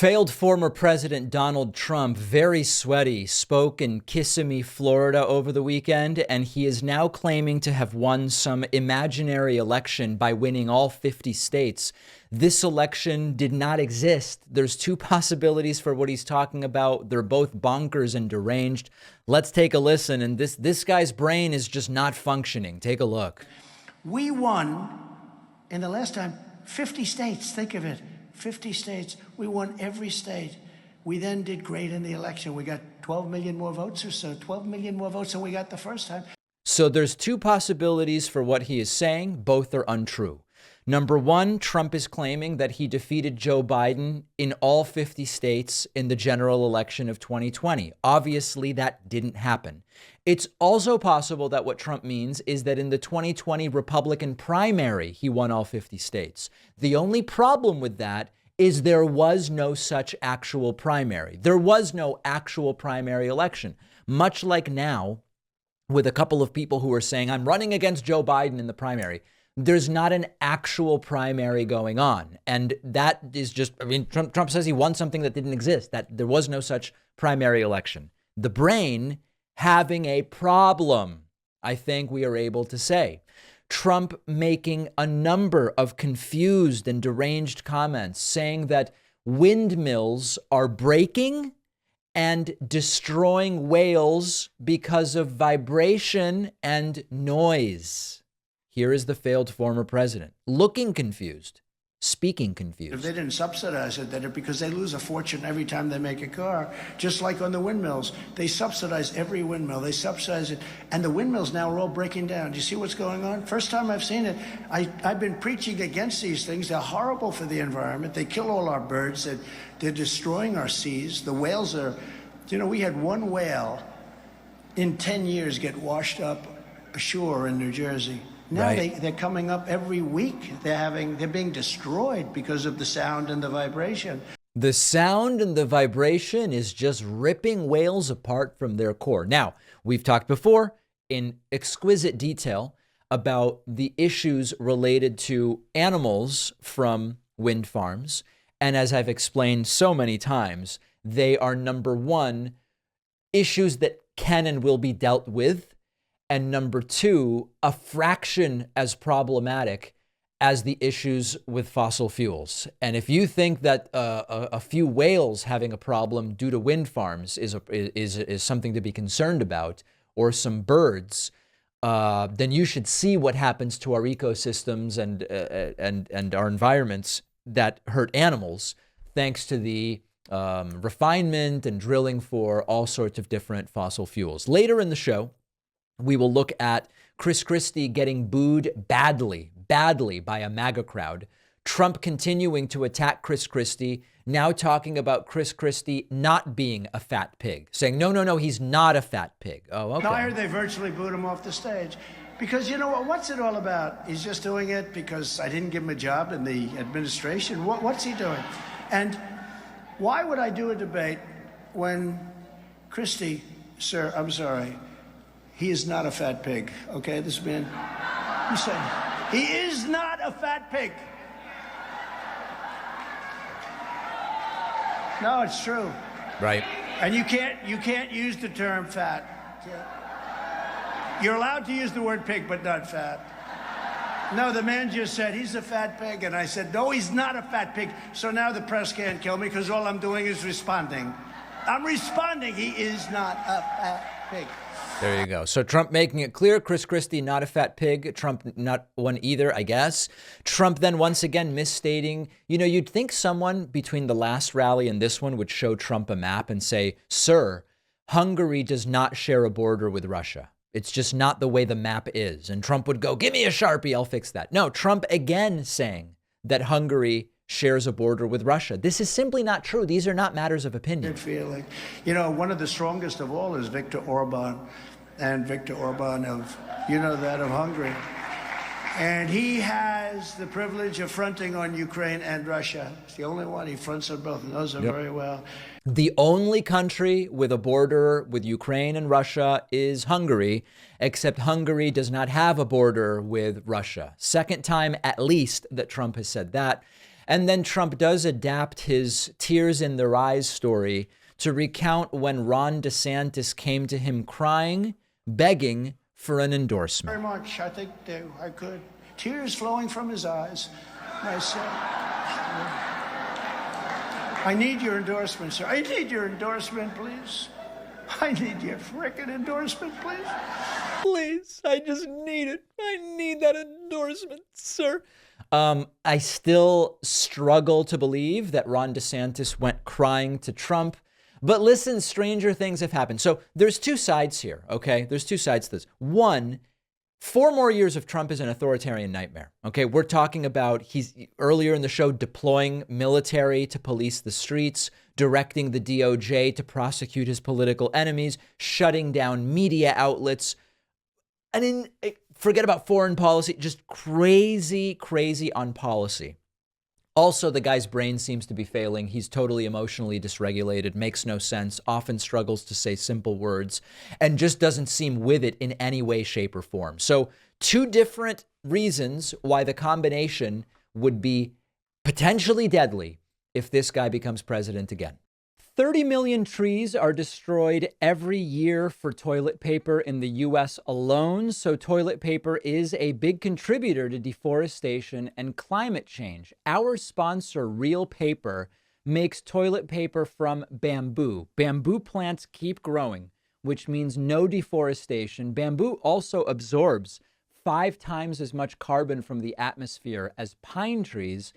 Failed former President Donald Trump, very sweaty, spoke in Kissimmee, Florida over the weekend, and he is now claiming to have won some imaginary election by winning all 50 states. This election did not exist. There's two possibilities for what he's talking about. They're both bonkers and deranged. Let's take a listen. And this guy's brain is just not functioning. Take a look. We won in the last time 50 states. Think of it. 50 states. We won every state. We then did great in the election. We got 12 million more votes or so, 12 million more votes than we got the first time. So there's two possibilities for what he is saying. Both are untrue. Number one, Trump is claiming that he defeated Joe Biden in all 50 states in the general election of 2020. Obviously, that didn't happen. It's also possible that what Trump means is that in the 2020 Republican primary, he won all 50 states. The only problem with that is there was no such actual primary. There was no actual primary election, much like now with a couple of people who are saying, I'm running against Joe Biden in the primary. There's not an actual primary going on. And that is just, Trump says he won something that didn't exist, that there was no such primary election. The brain having a problem, I think we are able to say. Trump making a number of confused and deranged comments saying that windmills are breaking and destroying whales because of vibration and noise. Here is the failed former president, looking confused, speaking confused. If they didn't subsidize it, because they lose a fortune every time they make a car, just like on the windmills. They subsidize every windmill. They subsidize it. And the windmills now are all breaking down. Do you see what's going on? First time I've seen it. I've been preaching against these things. They're horrible for the environment. They kill all our birds. They're destroying our seas. The whales are, we had one whale in 10 years get washed up ashore in New Jersey. Now right. They're coming up every week. They're being destroyed because of the sound and the vibration. The sound and the vibration is just ripping whales apart from their core. Now, we've talked before in exquisite detail about the issues related to animals from wind farms. And as I've explained so many times, they are, number one, issues that can and will be dealt with. And number two, a fraction as problematic as the issues with fossil fuels. And if you think that a few whales having a problem due to wind farms is something to be concerned about, or some birds, then you should see what happens to our ecosystems and our environments that hurt animals, thanks to the refinement and drilling for all sorts of different fossil fuels. Later in the show, we will look at Chris Christie getting booed badly by a MAGA crowd. Trump continuing to attack Chris Christie, now talking about Chris Christie not being a fat pig, saying, no, he's not a fat pig. Oh, okay. No, I heard they virtually booed him off the stage. Because you know what? What's it all about? He's just doing it because I didn't give him a job in the administration. What's he doing? And why would I do a debate when Christie, sir, I'm sorry, he is not a fat pig, okay? This man, you say, he is not a fat pig. No, it's true. Right. And you can't use the term fat. You're allowed to use the word pig, but not fat. No, the man just said, he's a fat pig. And I said, no, he's not a fat pig. So now the press can't kill me because all I'm doing is responding. I'm responding. He is not a fat pig. There you go. So Trump making it clear, Chris Christie, not a fat pig. Trump, not one either, I guess. Trump then once again misstating, you'd think someone between the last rally and this one would show Trump a map and say, sir, Hungary does not share a border with Russia. It's just not the way the map is. And Trump would go, give me a Sharpie, I'll fix that. No, Trump again saying that Hungary shares a border with Russia. This is simply not true. These are not matters of opinion. Feeling. One of the strongest of all is Viktor Orban. And Viktor Orban of Hungary. And he has the privilege of fronting on Ukraine and Russia. It's the only one. He fronts on both and knows them very well. The only country with a border with Ukraine and Russia is Hungary, except Hungary does not have a border with Russia. Second time, at least, that Trump has said that. And then Trump does adapt his tears in their eyes story to recount when Ron DeSantis came to him crying, begging for an endorsement. Very much. I think I could. Tears flowing from his eyes. I said, I need your endorsement, sir. I need your endorsement, please. I need your frickin' endorsement, please. Please, I just need it. I need that endorsement, sir. I still struggle to believe that Ron DeSantis went crying to Trump. But listen, stranger things have happened. So there's two sides here, okay? There's two sides to this. One, 4 more years of Trump is an authoritarian nightmare, okay? We're talking about he's earlier in the show deploying military to police the streets, directing the DOJ to prosecute his political enemies, shutting down media outlets. And forget about foreign policy, just crazy, crazy on policy. Also, the guy's brain seems to be failing. He's totally emotionally dysregulated, makes no sense, often struggles to say simple words, and just doesn't seem with it in any way, shape, or form. So 2 different reasons why the combination would be potentially deadly if this guy becomes president again. 30 million trees are destroyed every year for toilet paper in the U.S. alone. So toilet paper is a big contributor to deforestation and climate change. Our sponsor, Real Paper, makes toilet paper from bamboo. Bamboo plants keep growing, which means no deforestation. Bamboo also absorbs 5 times as much carbon from the atmosphere as pine trees.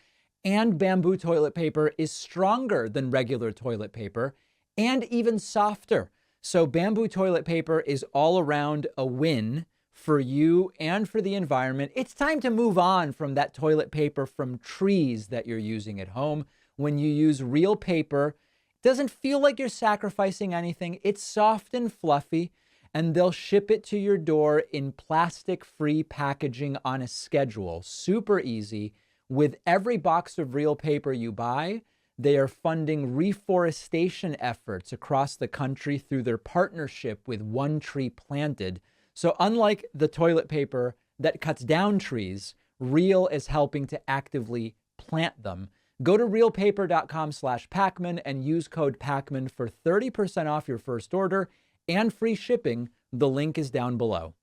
And bamboo toilet paper is stronger than regular toilet paper and even softer. So bamboo toilet paper is all around a win for you and for the environment. It's time to move on from that toilet paper from trees that you're using at home. When you use Real Paper, it doesn't feel like you're sacrificing anything. It's soft and fluffy, and they'll ship it to your door in plastic-free packaging on a schedule. Super easy. With every box of Real Paper you buy, they are funding reforestation efforts across the country through their partnership with One Tree Planted. So unlike the toilet paper that cuts down trees, Real is helping to actively plant them. Go to realpaper.com/Pacman and use code Pacman for 30% off your first order and free shipping. The link is down below.